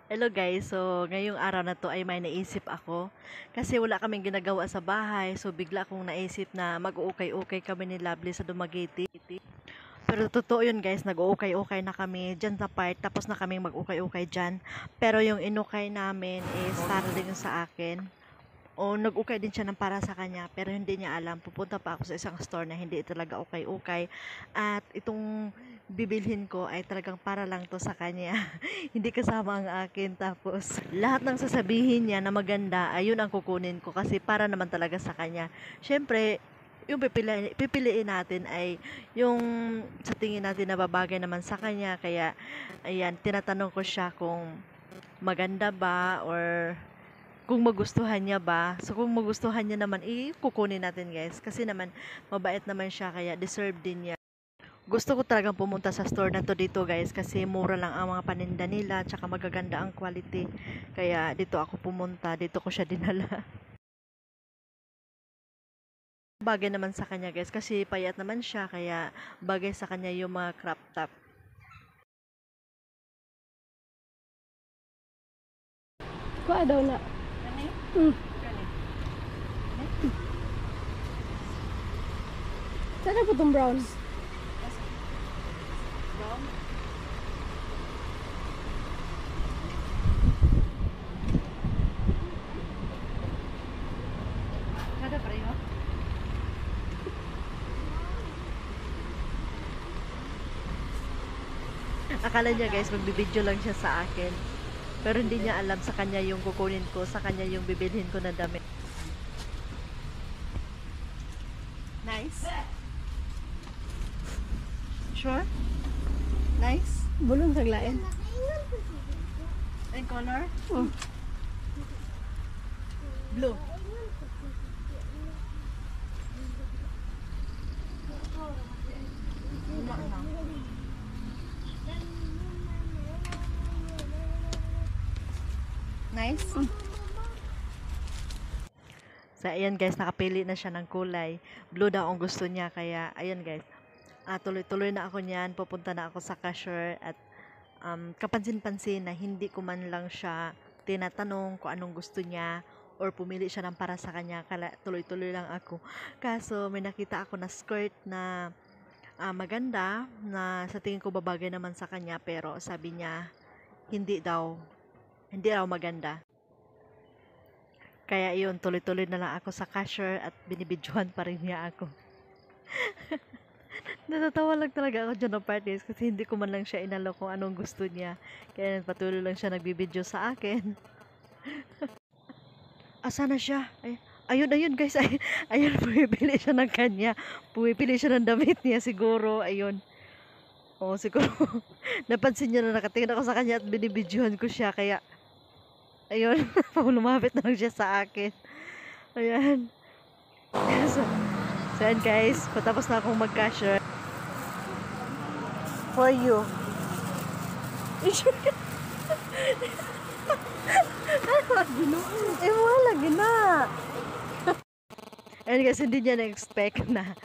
Hello guys, so ngayong araw na to ay may naisip ako kasi wala kaming ginagawa sa bahay, so bigla akong naisip na mag-uukay-ukay kami ni Lovely sa Dumaguete. Pero totoo yun guys, nag-uukay-ukay na kami dyan sa park, tapos na kaming mag-ukay-ukay dyan. Pero yung inukay namin is para din sa akin. O nag-ukay din siya ng para sa kanya, pero hindi niya alam. Pupunta pa ako sa isang store na hindi talaga ukay-ukay. At itong bibilhin ko ay talagang para lang to sa kanya. Hindi kasama ang akin. Tapos lahat ng sasabihin niya na maganda, ayun ang kukunin ko kasi para naman talaga sa kanya. Syempre, yung pipiliin natin ay yung sa tingin natin na babagay naman sa kanya. Kaya, ayan, tinatanong ko siya kung maganda ba or kung magustuhan niya ba. So, kung magustuhan niya naman, kukunin natin guys. Kasi naman, mabait naman siya, kaya deserve din niya. Gusto ko talagang pumunta sa store na to dito guys, kasi mura lang ang mga paninda nila, tsaka magaganda ang quality. Kaya dito ako pumunta, dito ko siya dinala. Bagay naman sa kanya guys, kasi payat naman siya, kaya bagay sa kanya yung mga crop top. Kuha daw na. Hmm. Sana po itong brown. Brown? Kada pareho? Akala niya guys, magbibideo lang siya sa akin. Pero hindi niya alam sa kanya yung kukunin ko, sa kanya yung bibilhin ko na damit. Nice? Sure? Nice? Bulong saglain. And color? Oh. Blue. Nice? So, ayan guys, nakapili na siya ng kulay. Blue daw ang gusto niya, kaya, ayan guys. Tuloy-tuloy na ako niyan. Pupunta na ako sa cashier at kapansin-pansin na hindi ko man lang siya tinatanong kung anong gusto niya or pumili siya ng para sa kanya. Kaya tuloy-tuloy lang ako. Kaso, may nakita ako na skirt na maganda, na sa tingin ko babagay naman sa kanya, pero sabi niya, hindi daw maganda. Kaya yun, tuloy-tuloy na lang ako sa cashier at binibidyohan pa rin niya ako. Natatawa lang talaga ako dyan ng parties kasi hindi ko man lang siya inalo kung anong gusto niya. Kaya patuloy lang siya nagbibidyo sa akin. Asa na siya? Ayun guys. Ayun, pumipili siya ng kanya. Pumipili siya ng damit niya siguro. Ayun. Oo, siguro. Napansin niya na nakatingin ako sa kanya at binibidyohan ko siya. Kaya, ayun, lumapit na lang siya sa akin. Ayan. So yan guys, patapos na akong mag-cashier. For you. Wala, gina. And guys, hindi niya na-expect na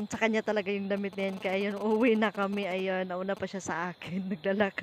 sa kanya talaga yung damit na yan. Kaya yun, uwi na kami. Ayun, nauna pa siya sa akin. Naglalakad.